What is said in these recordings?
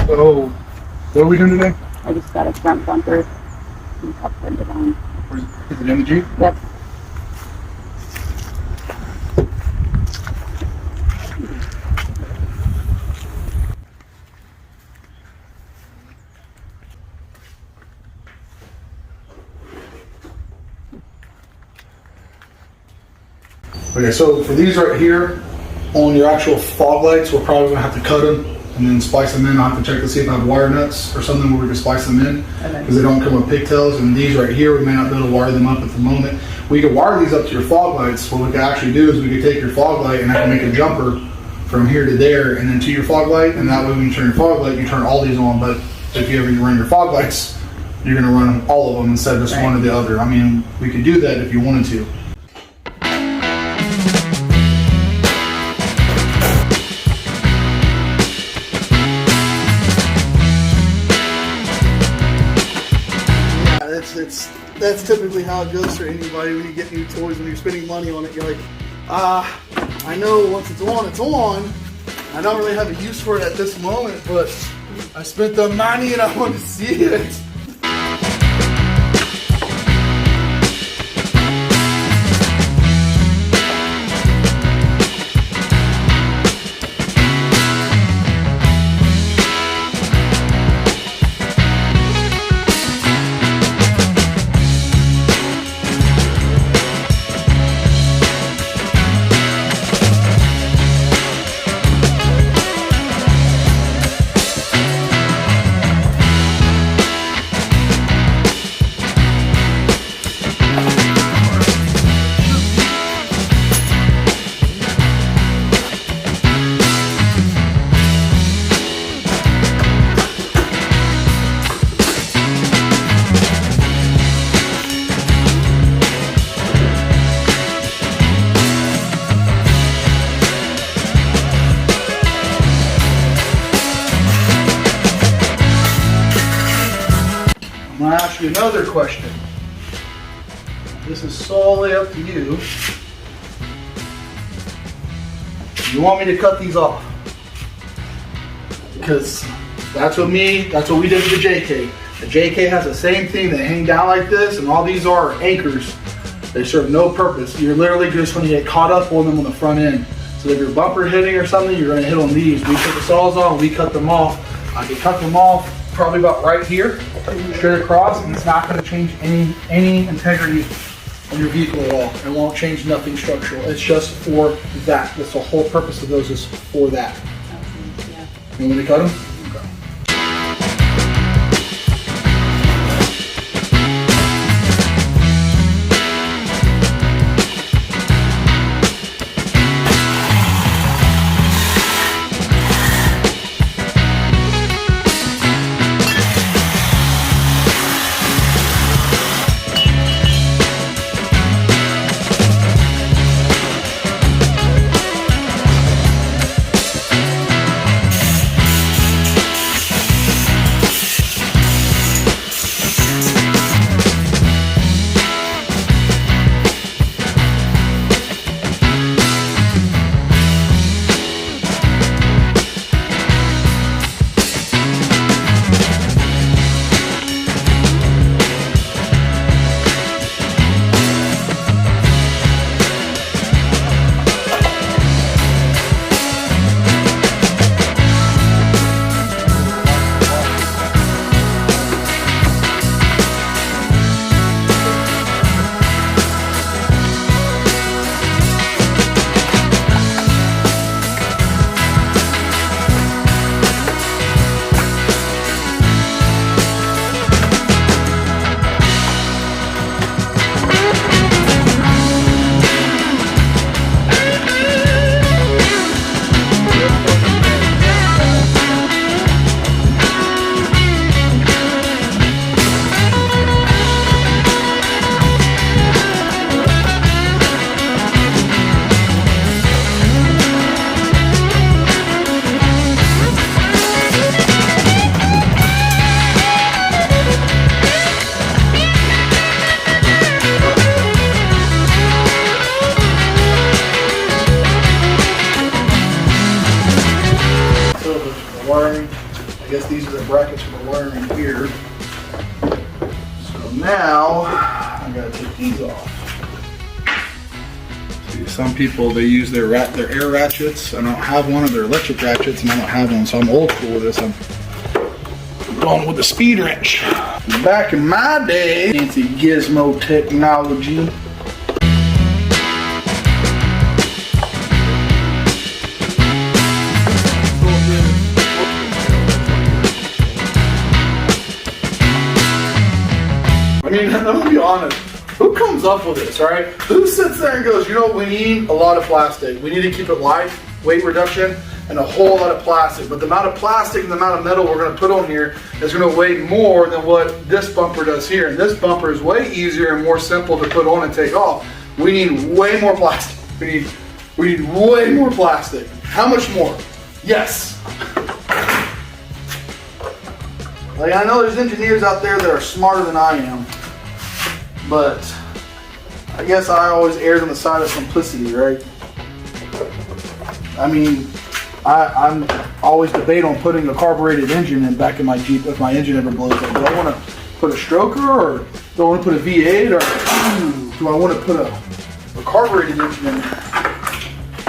So, what are we doing today? I just got a front bumper and cup printed on. Is it in the Jeep? Yep. Okay, so for these right here, on your actual fog lights, we're probably gonna have to cut them and then splice them in. I'll have to check to see if I have wire nuts or something where we can splice them in, because they don't come with pigtails. And these right here, we may not be able to wire them up at the moment. We could wire these up to your fog lights. What we could actually do is we could take your fog light and I can make a jumper from here to there and then to your fog light, and that way when you turn your fog light, you turn all these on. But if you ever run your fog lights, you're gonna run all of them instead of just one or the other. I mean, we could do that if you wanted to. That's typically how it goes for anybody when you get new toys. When you're spending money on it, you're like, I know once it's on, it's on. I don't really have a use for it at this moment, but I spent the money and I want to see it. I'm going to ask you another question. This is solely up to you. You want me to cut these off? Because that's what we did with the JK. The JK has the same thing. They hang down like this, and all these are anchors. They serve no purpose. You're literally just going to get caught up on them on the front end. So if your bumper hitting or something, you're going to hit on these. We put the saws on, we cut them off. I can cut them off probably about right here, straight across, and it's not going to change any integrity on your vehicle at all. It won't change nothing structural. It's just for that. That's the whole purpose of those, is for that. Yeah. You want me to cut them? I guess these are the brackets for the wiring here. So now, I gotta take these off. See, some people, they use their air ratchets. I don't have one of their electric ratchets, and I don't have one, so I'm old school with this. I'm going with the speed wrench. Back in my day, fancy gizmo technology. I mean, I'm gonna be honest. Who comes up with this, right? Who sits there and goes, you know what, we need a lot of plastic. We need to keep it light, weight reduction, and a whole lot of plastic. But the amount of plastic and the amount of metal we're gonna put on here is gonna weigh more than what this bumper does here. And this bumper is way easier and more simple to put on and take off. We need way more plastic. We need way more plastic. How much more? Yes. Like, I know there's engineers out there that are smarter than I am, but I guess I always erred on the side of simplicity, right? I mean, I'm always debate on putting a carbureted engine in back in my Jeep if my engine ever blows up. Do I want to put a stroker, or do I want to put a V8, or do I want to put a carbureted engine in there?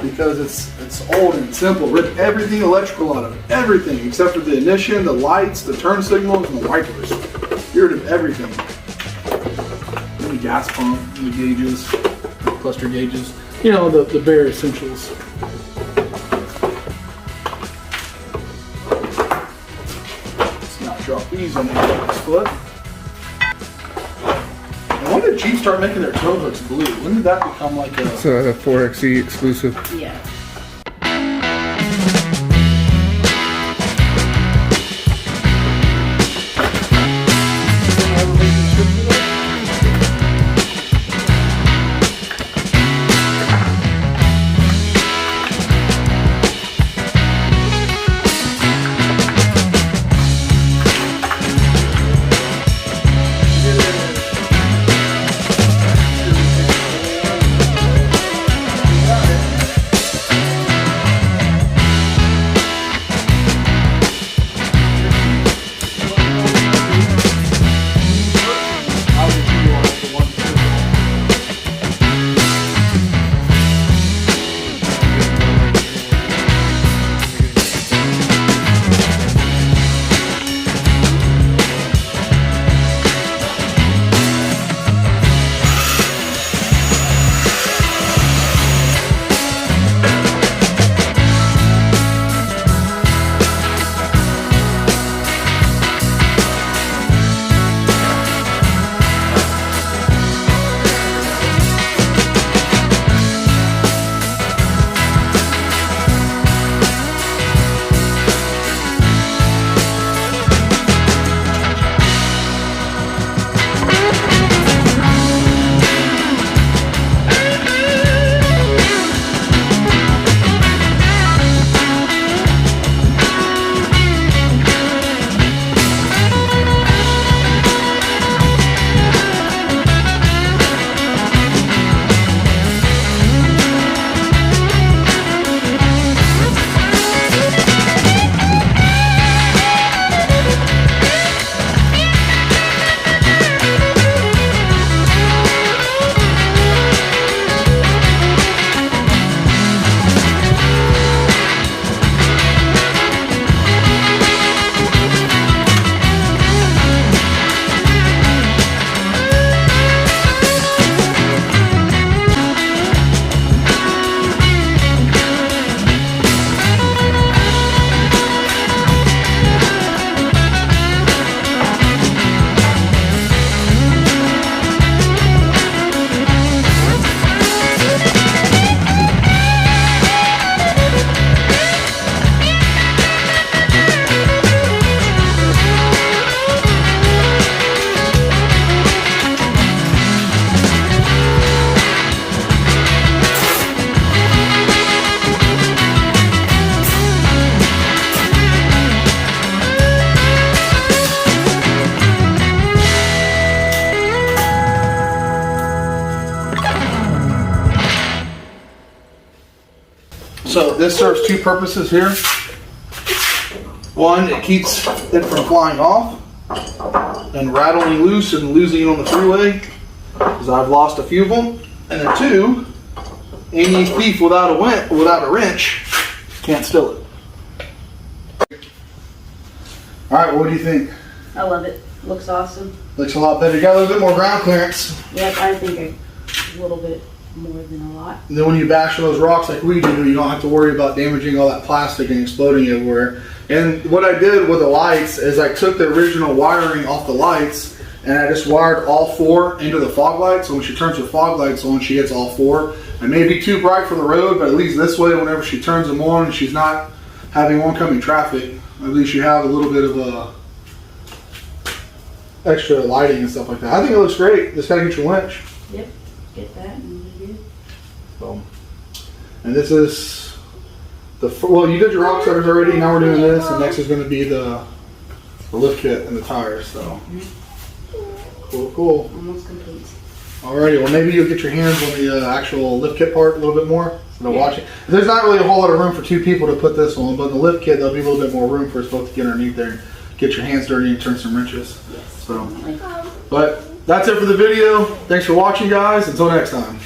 Because it's old and simple. Rip everything electrical out of it. Everything except for the ignition, the lights, the turn signals, and the wipers. Get rid of everything. And the gas pump, and the gauges, the cluster gauges. You know, the bare essentials. Let's not drop these on this foot. When did Jeep start making their tow hooks blue? When did that become like a... It's a 4XE exclusive. Yeah. So this serves two purposes here. One, it keeps it from flying off and rattling loose and losing it on the freeway, because I've lost a few of them. And then two, any thief without a wrench can't steal it. All right, well, what do you think? I love it. Looks awesome. Looks a lot better. You got a little bit more ground clearance. Yep, I think a little bit more than a lot. And then when you bash those rocks like we do, you don't have to worry about damaging all that plastic and exploding everywhere. And what I did with the lights is I took the original wiring off the lights and I just wired all four into the fog lights. So when she turns her fog lights on, she gets all four. It may be too bright for the road, but at least this way, whenever she turns them on, she's not having oncoming traffic. At least you have a little bit of extra lighting and stuff like that. I think it looks great. Just gotta get your winch. Yep, get that and we'll be good. So, and this is well, you did your rock setters already. Now we're doing this, and next is going to be the lift kit and the tires. So, cool. Almost complete. Alrighty, well maybe you'll get your hands on the actual lift kit part a little bit more instead of watching. There's not really a whole lot of room for two people to put this on, but in the lift kit there'll be a little bit more room for us both to get underneath there and get your hands dirty and turn some wrenches. Yes. So, but that's it for the video. Thanks for watching, guys. Until next time.